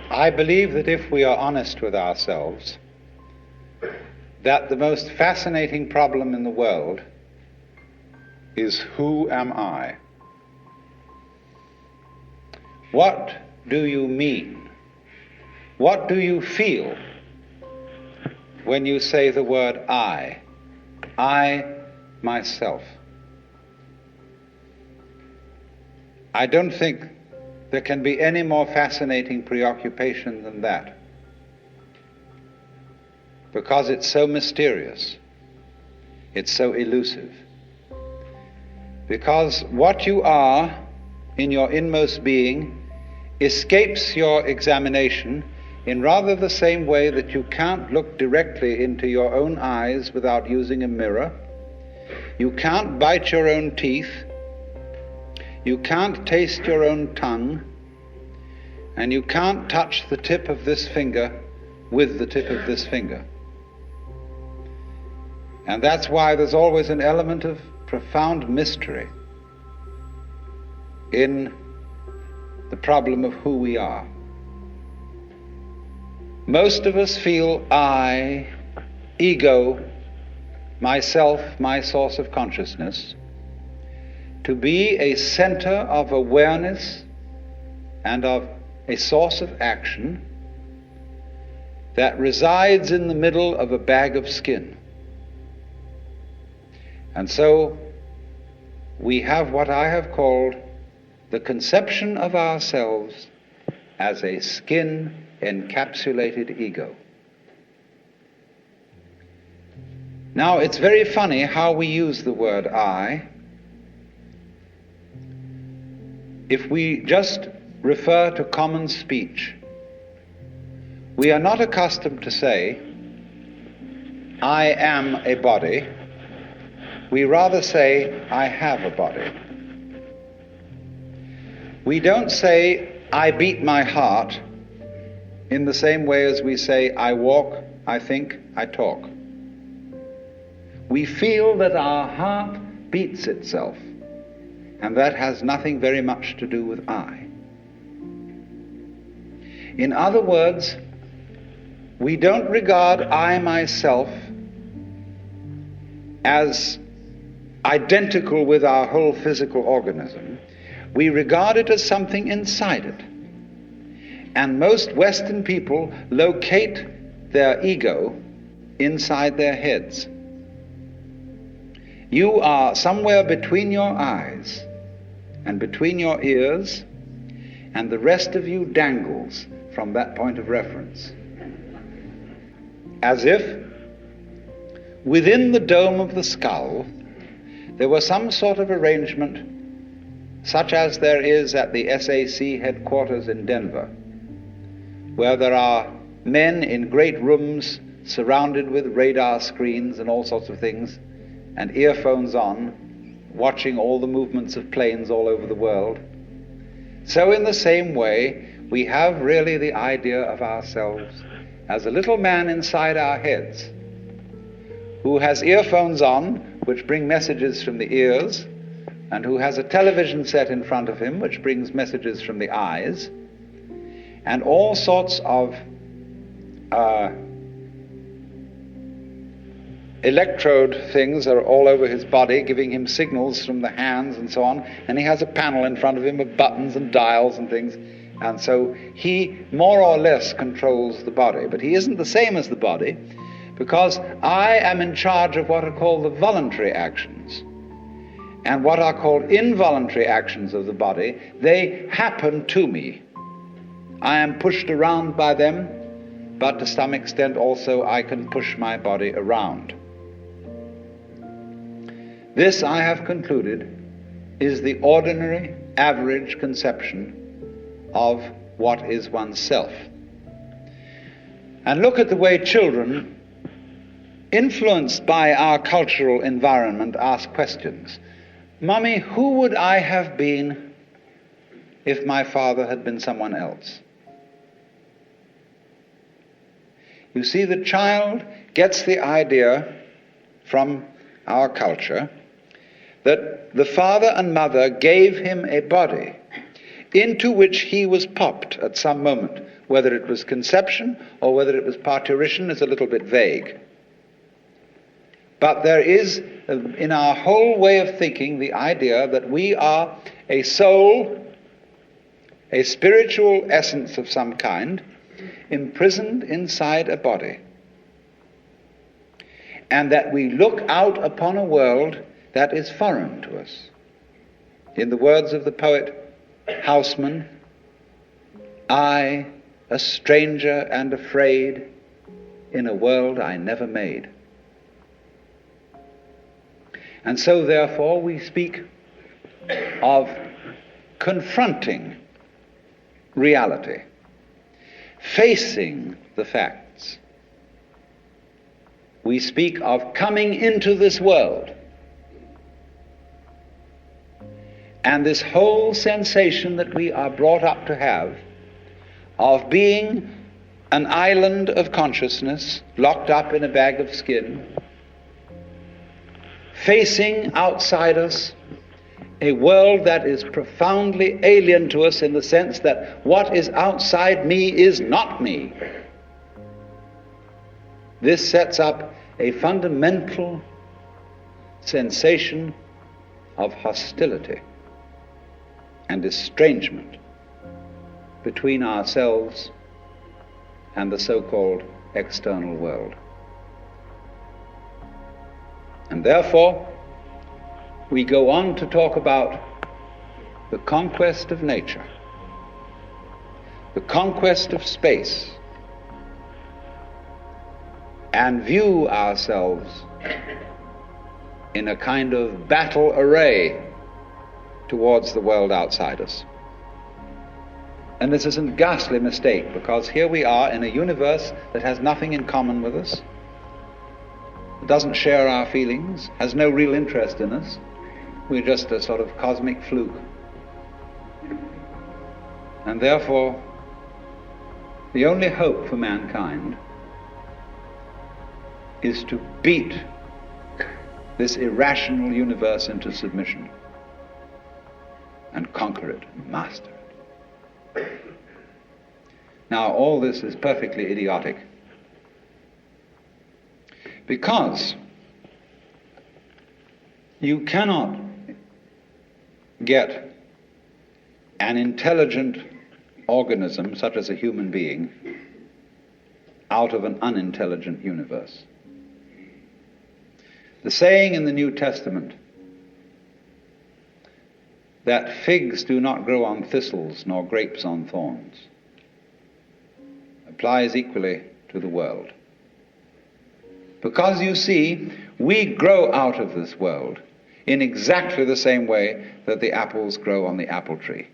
I believe that if we are honest with ourselves, that the most fascinating problem in the world is, who am I? What do you mean? What do you feel when you say the word I? I, myself. I don't think there can be any more fascinating preoccupation than that, because it's so mysterious, it's so elusive. Because what you are in your inmost being escapes your examination in rather the same way that you can't look directly into your own eyes without using a mirror. You can't bite your own teeth. You can't taste your own tongue. And you can't touch the tip of this finger with the tip of this finger. And that's why there's always an element of profound mystery in the problem of who we are. Most of us feel I, ego, myself, my source of consciousness, to be a center of awareness and of a source of action that resides in the middle of a bag of skin. And so we have what I have called the conception of ourselves as a skin-encapsulated ego. Now, it's very funny how we use the word I. If we just refer to common speech, we are not accustomed to say, I am a body. We rather say, I have a body. We don't say, I beat my heart, in the same way as we say, I walk, I think, I talk. We feel that our heart beats itself, and that has nothing very much to do with I. In other words, we don't regard I myself as identical with our whole physical organism. We regard it as something inside it. And most Western people locate their ego inside their heads. You are somewhere between your eyes and between your ears, and the rest of you dangles from that point of reference. As if within the dome of the skull there were some sort of arrangement such as there is at the SAC headquarters in Denver, where there are men in great rooms surrounded with radar screens and all sorts of things, and earphones on, watching all the movements of planes all over the world. So in the same way, we have really the idea of ourselves as a little man inside our heads who has earphones on which bring messages from the ears, and who has a television set in front of him which brings messages from the eyes, and all sorts of electrode things are all over his body, giving him signals from the hands and so on, and he has a panel in front of him of buttons and dials and things, and so he more or less controls the body. But he isn't the same as the body, because I am in charge of what are called the voluntary actions. And what are called involuntary actions of the body, they happen to me. I am pushed around by them, but to some extent also I can push my body around. This, I have concluded, is the ordinary, average conception of what is oneself. And look at the way children, influenced by our cultural environment, ask questions. Mommy, who would I have been if my father had been someone else? You see, the child gets the idea from our culture that the father and mother gave him a body into which he was popped at some moment Whether it was conception or whether it was parturition is a little bit vague. But there is, in our whole way of thinking, the idea that we are a soul, a spiritual essence of some kind, imprisoned inside a body. And that we look out upon a world that is foreign to us. In the words of the poet Houseman, I, a stranger and afraid, in a world I never made. And so, therefore, we speak of confronting reality, facing the facts. We speak of coming into this world. And this whole sensation that we are brought up to have of being an island of consciousness locked up in a bag of skin, facing outside us a world that is profoundly alien to us in the sense that what is outside me is not me. This sets up a fundamental sensation of hostility and estrangement between ourselves and the so-called external world. And therefore, we go on to talk about the conquest of nature, the conquest of space, and view ourselves in a kind of battle array towards the world outside us. And this is a ghastly mistake, because here we are in a universe that has nothing in common with us, doesn't share our feelings, has no real interest in us. We're just a sort of cosmic fluke. And therefore, the only hope for mankind is to beat this irrational universe into submission and conquer it, master it. Now, all this is perfectly idiotic, because you cannot get an intelligent organism, such as a human being, out of an unintelligent universe. The saying in the New Testament that figs do not grow on thistles nor grapes on thorns applies equally to the world. Because you see, we grow out of this world in exactly the same way that the apples grow on the apple tree.